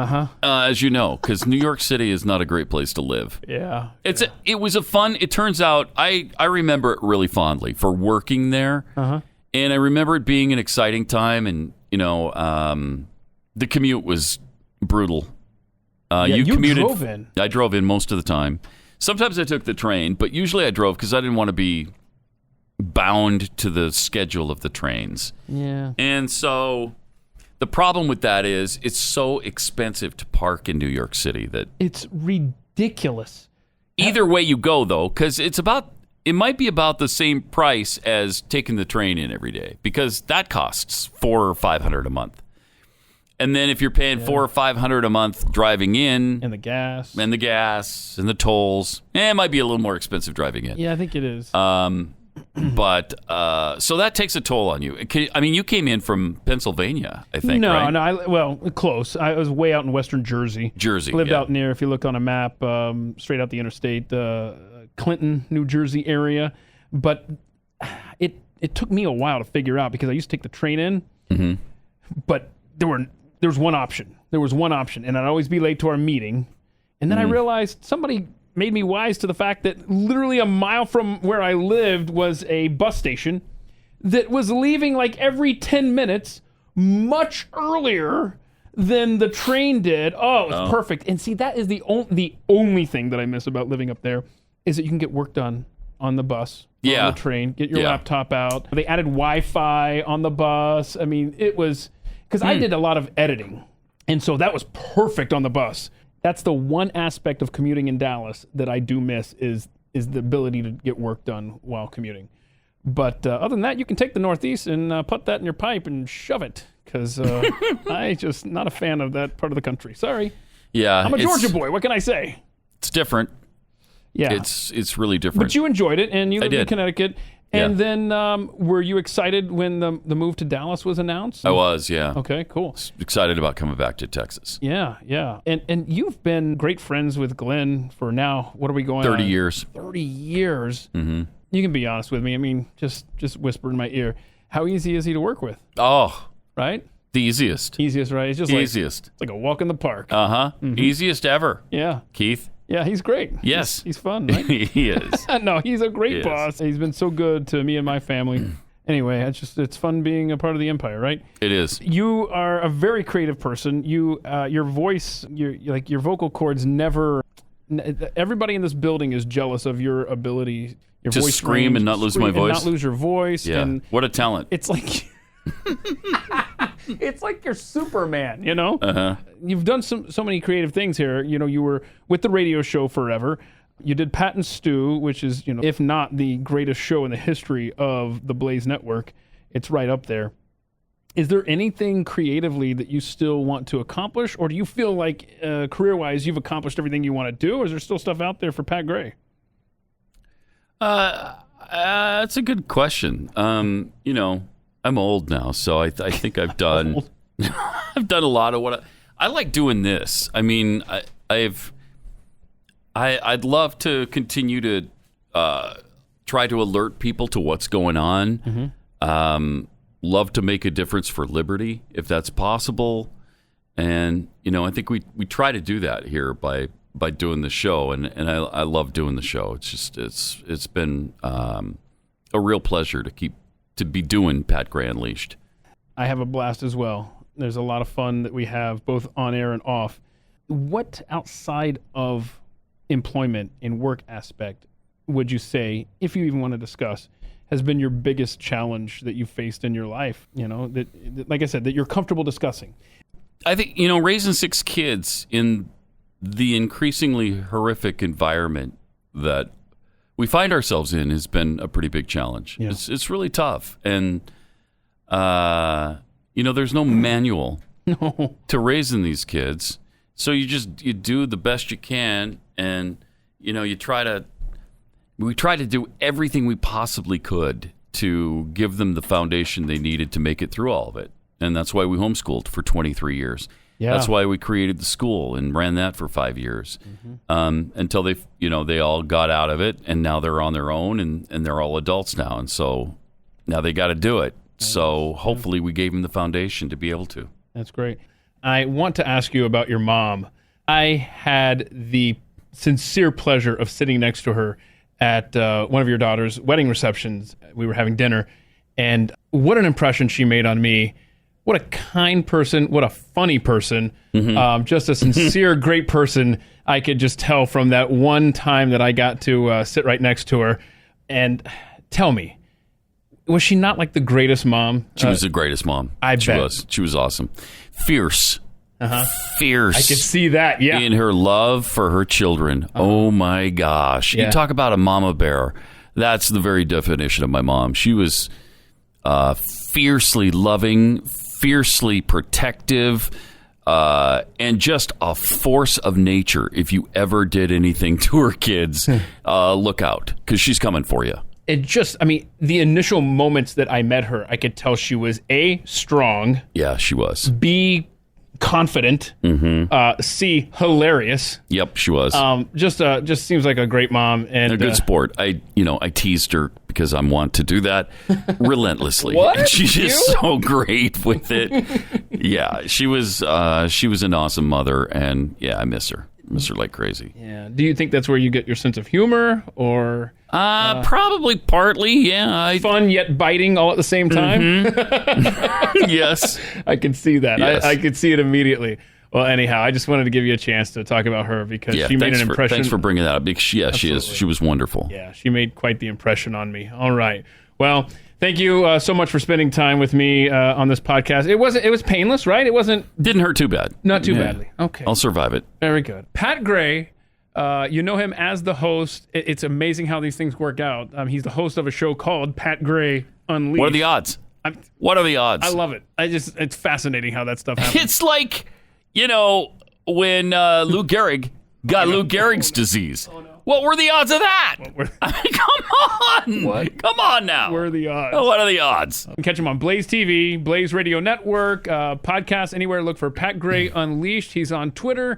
as you know, because New York City is not a great place to live. Yeah. It was a fun. It turns out I remember it really fondly for working there, and I remember it being an exciting time. And the commute was brutal. You commuted. Drove in. I drove in most of the time. Sometimes I took the train, but usually I drove because I didn't want to be bound to the schedule of the trains. Yeah. And so the problem with that is it's so expensive to park in New York City that it's ridiculous. Either way you go, though, because it might be about the same price as taking the train in every day, because that costs $400 or $500 a month. And then if you're paying $400 or $500 a month driving in, and the gas and the tolls, it might be a little more expensive driving in. Yeah, I think it is. But so that takes a toll on you. I mean, you came in from Pennsylvania, I think. No, right? no. Close. I was way out in western Jersey. Lived out near, if you look on a map, straight out the interstate, Clinton, New Jersey area. But it took me a while to figure out, because I used to take the train in, but there was one option. There was one option, and I'd always be late to our meeting. And then I realized somebody made me wise to the fact that literally a mile from where I lived was a bus station that was leaving like every 10 minutes, much earlier than the train did. Oh, it was perfect. And see, that is the only thing that I miss about living up there, is that you can get work done on the bus, on the train, get your laptop out. They added Wi-Fi on the bus. I mean, it was, because I did a lot of editing, and so that was perfect on the bus. That's the one aspect of commuting in Dallas that I do miss, is the ability to get work done while commuting. But other than that, you can take the Northeast and put that in your pipe and shove it, because I just not a fan of that part of the country. Sorry. Yeah. I'm a Georgia boy. What can I say? It's different. Yeah. It's really different. But you enjoyed it, and you lived in Connecticut. And then were you excited when the move to Dallas was announced? I was, yeah. Okay, cool. Excited about coming back to Texas. Yeah, yeah. And you've been great friends with Glenn for now, what are we going 30 on? years. 30 years. Mm-hmm. You can be honest with me. I mean, just whisper in my ear. How easy is he to work with? Oh. Right? The easiest. Easiest, right? It's just easiest. It's like a walk in the park. Uh-huh. Mm-hmm. Easiest ever. Yeah. Keith? Yeah, he's great. Yes. He's fun, right? He is. No, he's a great boss. He's been so good to me and my family. Anyway, it's fun being a part of the empire, right? It is. You are a very creative person. Your voice, your vocal cords never. Everybody in this building is jealous of your ability. Your to voice scream range, and not lose my voice. And not lose your voice. Yeah. And what a talent. It's like. It's like you're Superman, you know? Uh-huh. You've done so many creative things here. You know, you were with the radio show forever. You did Pat and Stu, which is, if not the greatest show in the history of the Blaze Network, it's right up there. Is there anything creatively that you still want to accomplish, or do you feel like career-wise you've accomplished everything you want to do, or is there still stuff out there for Pat Gray? That's a good question. I'm old now, so I think I've done I've done a lot of what I like doing this. I mean, I'd love to continue to try to alert people to what's going on. Mm-hmm. Love to make a difference for liberty if that's possible, and I think we try to do that here by doing the show, and I love doing the show. It's just it's been a real pleasure to be doing Pat Gray Unleashed. I have a blast as well. There's a lot of fun that we have both on air and off. What outside of employment and work aspect would you say, if you even want to discuss, has been your biggest challenge that you've faced in your life? That like I said, that you're comfortable discussing. I think, raising 6 kids in the increasingly horrific environment that we find ourselves in has been a pretty big challenge. Yeah. It's really tough. And, there's no manual to raising these kids. So you do the best you can. And, we try to do everything we possibly could to give them the foundation they needed to make it through all of it. And that's why we homeschooled for 23 years. Yeah. That's why we created the school and ran that for 5 years, until they all got out of it, and now they're on their own, and they're all adults now, and so now they got to do it. So hopefully we gave them the foundation to be able to. That's great. I want to ask you about your mom. I had the sincere pleasure of sitting next to her at one of your daughter's wedding receptions. We were having dinner, and what an impression she made on me. What a kind person, what a funny person, just a sincere, great person. I could just tell from that one time that I got to sit right next to her. And tell me, was she not like the greatest mom? She was the greatest mom. I bet. was. She was awesome. Fierce. Fierce. I could see that, yeah. In her love for her children. Oh, my gosh. Yeah. You talk about a mama bear. That's the very definition of my mom. She was fiercely loving, fiercely protective, and just a force of nature. If you ever did anything to her kids, look out, because she's coming for you. It just, I mean, the initial moments that I met her, I could tell she was A, strong. Yeah, she was. B, confident. C, hilarious. Yep, she was. Just seems like a great mom and a good sport. I teased her because I'm wont to do that relentlessly. What? She's just so great with it. Yeah, she was an awesome mother, and yeah, I miss her. Miss her like crazy. Yeah. Do you think that's where you get your sense of humor, or probably partly? Yeah. Fun yet biting all at the same time? Yes, I can see that. Yes. I could see it immediately. Well, anyhow, I just wanted to give you a chance to talk about her because she made an impression. Thanks for bringing that up. Because she is. She was wonderful. Yeah, she made quite the impression on me. All right. Well, thank you so much for spending time with me on this podcast. It was painless, right? It Didn't hurt too bad. Not too badly. Okay. I'll survive it. Very good. Pat Gray, you know him as the host. It's amazing how these things work out. He's the host of a show called Pat Gray Unleashed. What are the odds? What are the odds? I love it. It's fascinating how that stuff happens. It's like, when Lou Gehrig got Lou Gehrig's disease. Oh, no. What were the odds of that? Come on. What? Come on now. What are the odds? What are the odds? You can catch him on Blaze TV, Blaze Radio Network, podcast, anywhere. Look for Pat Gray Unleashed. He's on Twitter,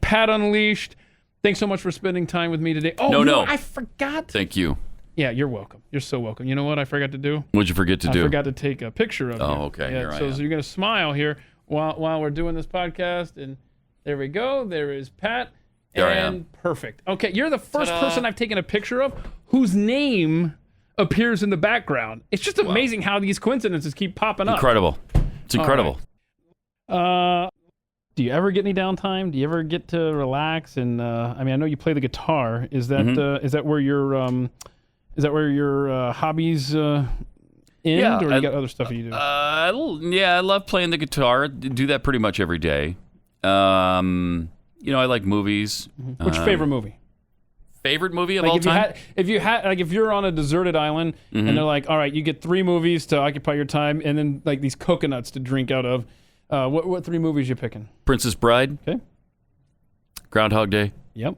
@Pat Unleashed. Thanks so much for spending time with me today. Oh, no. I forgot. Thank you. Yeah, you're welcome. You're so welcome. You know what I forgot to do? What'd you forget to do? I forgot to take a picture of you. Oh, okay. Yeah, Here I so am. you're going to smile here while we're doing this podcast. And there we go. There is Pat. There I am. Perfect. Okay, you're the first person I've taken a picture of whose name appears in the background. It's just amazing how these coincidences keep popping up. Incredible. It's incredible. Right. Do you ever get any downtime? Do you ever get to relax? And I know you play the guitar. Is that is that where your hobbies end, or you got other stuff you do? I love playing the guitar. Do that pretty much every day. I like movies. What's your favorite movie? Favorite movie of all time? If you're on a deserted island and they're like, all right, you get 3 movies to occupy your time, and then like these coconuts to drink out of. What 3 movies you picking? Princess Bride. Okay. Groundhog Day. Yep.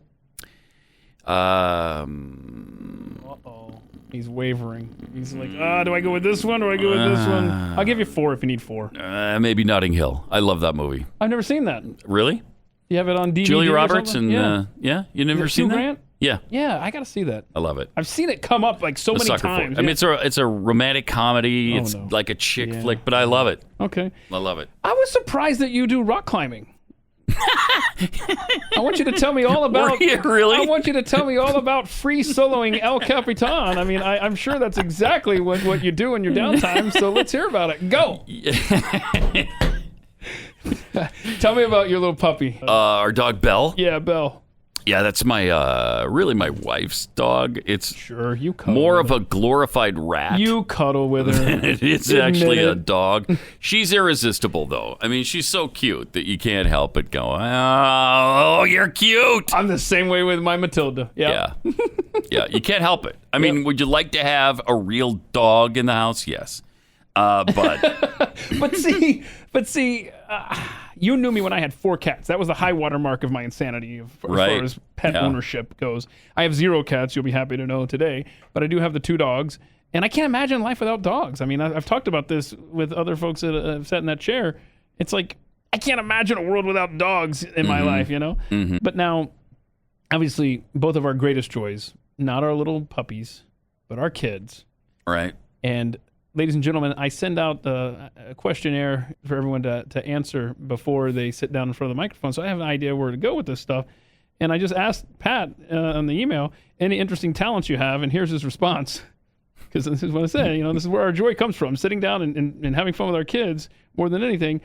He's wavering. He's like, do I go with this one or do I go with this one? I'll give you 4 if you need 4. Maybe Notting Hill. I love that movie. I've never seen that. Really? You have it on DVD? Julia Roberts and yeah. You never seen that? Grant? Yeah. Yeah, I got to see that. I love it. I've seen it come up like so many times. I mean, it's a romantic comedy. It's like a chick flick, but I love it. Okay. I love it. I was surprised that you do rock climbing. I want you to tell me all about. Were you really? I want you to tell me all about free soloing El Capitan. I mean, I'm sure that's exactly what you do in your downtime. So let's hear about it. Go. Tell me about your little puppy. Our dog Belle. Yeah, Belle. Yeah, that's my really my wife's dog. It's sure you cuddle more with of a glorified rat. You cuddle with her. It's actually a dog. She's irresistible, though. I mean, she's so cute that you can't help but go, "Oh, you're cute." I'm the same way with my Matilda. Yeah, yeah. You can't help it. I mean, would you like to have a real dog in the house? Yes, but but see. You knew me when I had 4 cats. That was the high water mark of my insanity as far as pet ownership goes. I have 0 cats, you'll be happy to know today. But I do have the 2 dogs. And I can't imagine life without dogs. I mean, I've talked about this with other folks that have sat in that chair. It's like, I can't imagine a world without dogs in my life, you know? Mm-hmm. But now, obviously, both of our greatest joys, not our little puppies, but our kids. Right. And ladies and gentlemen, I send out a questionnaire for everyone to answer before they sit down in front of the microphone. So I have an idea where to go with this stuff. And I just asked Pat on the email, any interesting talents you have? And here's his response. Because this is what I said, this is where our joy comes from, sitting down and having fun with our kids more than anything.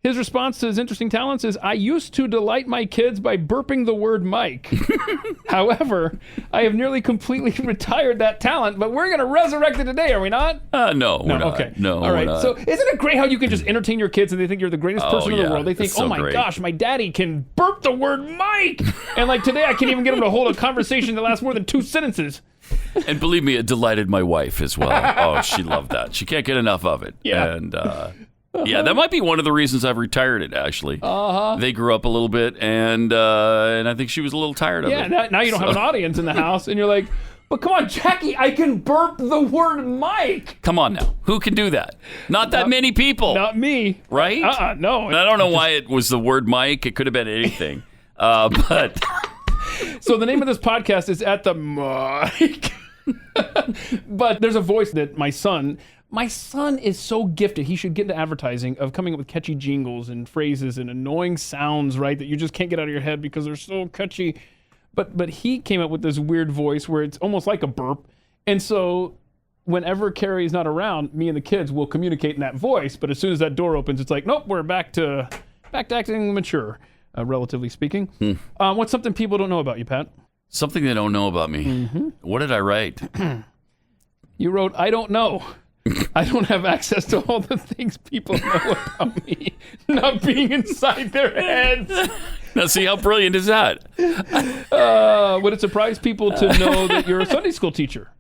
His response to his interesting talents is, I used to delight my kids by burping the word Mike. However, I have nearly completely retired that talent, but we're going to resurrect it today, are we not? No, we're not. Okay. No, all right. we're not. So isn't it great how you can just entertain your kids and they think you're the greatest person in the world? They think, so oh my great. gosh, my daddy can burp the word Mike. And like today, I can't even get him to hold a conversation that lasts more than 2 sentences. And believe me, it delighted my wife as well. Oh, she loved that. She can't get enough of it. Yeah. And yeah, that might be one of the reasons I've retired it, actually. They grew up a little bit, and I think she was a little tired of it. Yeah, now you don't have an audience in the house, and you're like, but come on, Jackie, I can burp the word Mike. Come on now. Who can do that? Not that many people. Not me. Right? No. And I don't know why it was the word Mike. It could have been anything. But... So the name of this podcast is At the Mic. But there's a voice that my son is so gifted. He should get into advertising of coming up with catchy jingles and phrases and annoying sounds, right, that you just can't get out of your head because they're so catchy. But he came up with this weird voice where it's almost like a burp. And so whenever Carrie's not around, me and the kids will communicate in that voice. But as soon as that door opens, it's like, nope, we're back to acting mature, relatively speaking. What's something people don't know about you, Pat? Something they don't know about me. Mm-hmm. What did I write? You wrote, I don't know. I don't have access to all the things people know about me not being inside their heads. Now, see, how brilliant is that? Would it surprise people to know that you're a Sunday school teacher?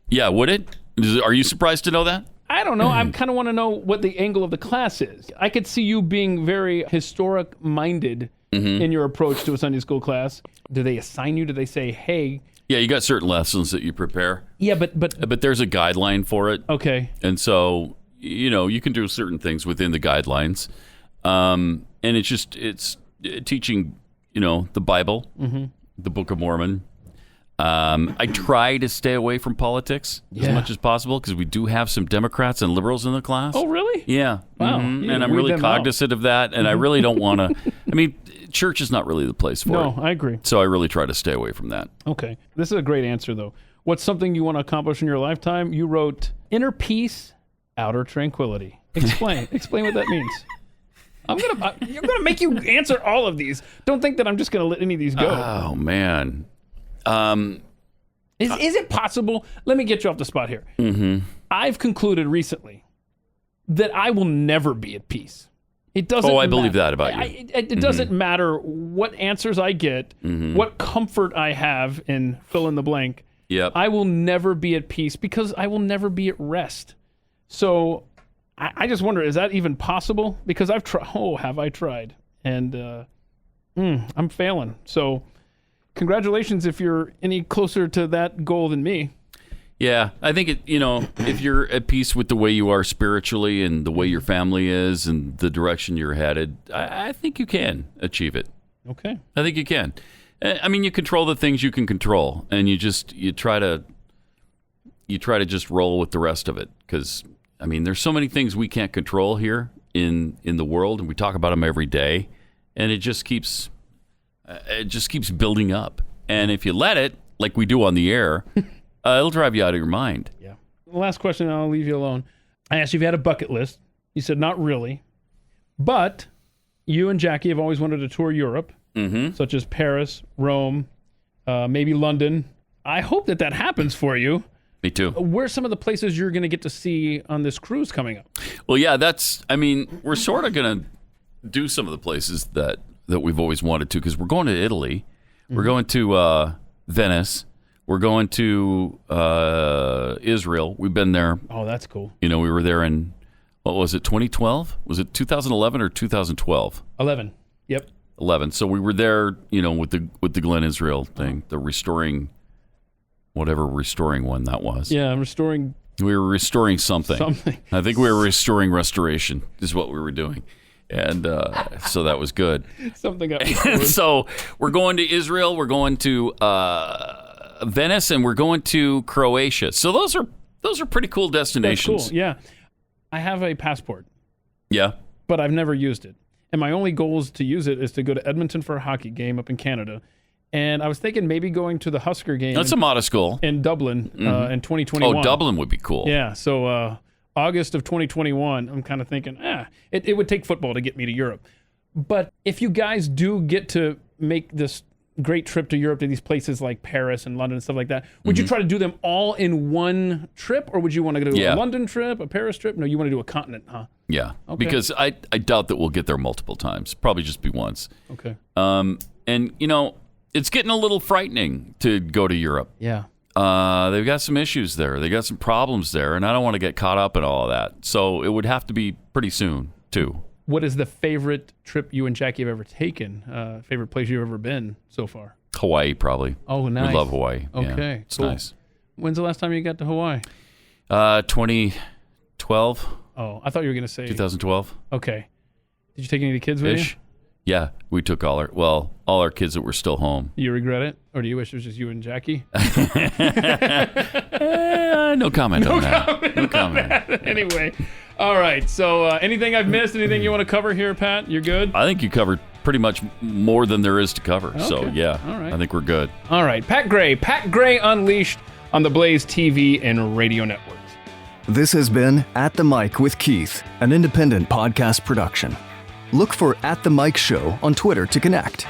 Yeah, would it? Are you surprised to know that? I don't know. I kind of want to know what the angle of the class is. I could see you being very historic-minded in your approach to a Sunday school class. Do they assign you? Do they say, hey... Yeah, you got certain lessons that you prepare. Yeah, but there's a guideline for it. Okay. And so, you can do certain things within the guidelines. And it's teaching, the Bible, the Book of Mormon. I try to stay away from politics as much as possible because we do have some Democrats and liberals in the class. Oh, really? Yeah. Wow. And I'm really cognizant of that. And I really don't want to. Church is not really the place for it. No, I agree. So I really try to stay away from that. Okay. This is a great answer, though. What's something you want to accomplish in your lifetime? You wrote, inner peace, outer tranquility. Explain. Explain what that means. You're gonna make you answer all of these. Don't think that I'm just gonna let any of these go. Oh, man. Is it possible? Let me get you off the spot here. Mm-hmm. I've concluded recently that I will never be at peace. It doesn't. I believe that about you. It doesn't matter what answers I get, what comfort I have in fill in the blank. Yep. I will never be at peace because I will never be at rest. So I just wonder, is that even possible? Because I've tried. Oh, have I tried? And I'm failing. So congratulations if you're any closer to that goal than me. Yeah, I think if you're at peace with the way you are spiritually and the way your family is and the direction you're headed, I think you can achieve it. Okay. I think you can. You control the things you can control, and you try to just roll with the rest of it. Because there's so many things we can't control here in the world, and we talk about them every day, and it just keeps building up. And if you let it, like we do on the air. It'll drive you out of your mind. Yeah. The last question, and I'll leave you alone. I asked you if you had a bucket list. You said not really. But you and Jackie have always wanted to tour Europe, such as Paris, Rome, maybe London. I hope that happens for you. Me too. Where's some of the places you're going to get to see on this cruise coming up? Well, yeah, we're sort of going to do some of the places that we've always wanted to because we're going to Italy. We're going to Venice. We're going to Israel. We've been there. Oh, that's cool. We were there in, what was it, 2012? Was it 2011 or 2012? 11. Yep. 11. So we were there, with the Glenn Israel thing, the restoring one that was. Yeah, I'm restoring. We were restoring something. I think we were restoring restoration is what we were doing. And so that was good. Something got restored. So we're going to Israel. We're going to Venice, and we're going to Croatia. So those those are pretty cool destinations. That's cool. Yeah. I have a passport. Yeah. But I've never used it. And my only goals to use it is to go to Edmonton for a hockey game up in Canada. And I was thinking maybe going to the Husker game. That's a modest goal. In Dublin in 2021. Oh, Dublin would be cool. Yeah. So August of 2021, I'm kind of thinking, it would take football to get me to Europe. But if you guys do get to make this great trip to Europe, to these places like Paris and London and stuff like that, would you try to do them all in one trip, or would you want to do a London trip, a Paris trip? No, you want to do a continent, huh? Yeah, because I doubt that we'll get there multiple times. Probably just be once. Okay. And, you know, it's getting a little frightening to go to Europe. Yeah. They've got some issues there. They got some problems there, and I don't want to get caught up in all of that. So it would have to be pretty soon, too. What is the favorite trip you and Jackie have ever taken? Favorite place you've ever been so far? Hawaii, probably. Oh, nice. We love Hawaii. Okay, yeah, it's cool. nice. When's the last time you got to Hawaii? 2012. Oh, I thought you were going to say 2012. Okay. Did you take any of the kids with you? Yeah, we took all our kids that were still home. You regret it? Or do you wish it was just you and Jackie? No comment on that. No comment. Anyway, all right. So anything I've missed? Anything you want to cover here, Pat? You're good? I think you covered pretty much more than there is to cover. Okay. So, yeah, all right. I think we're good. All right. Pat Gray Unleashed on the Blaze TV and radio networks. This has been At the Mic with Keith, an independent podcast production. Look for At the Mic Show on Twitter to connect.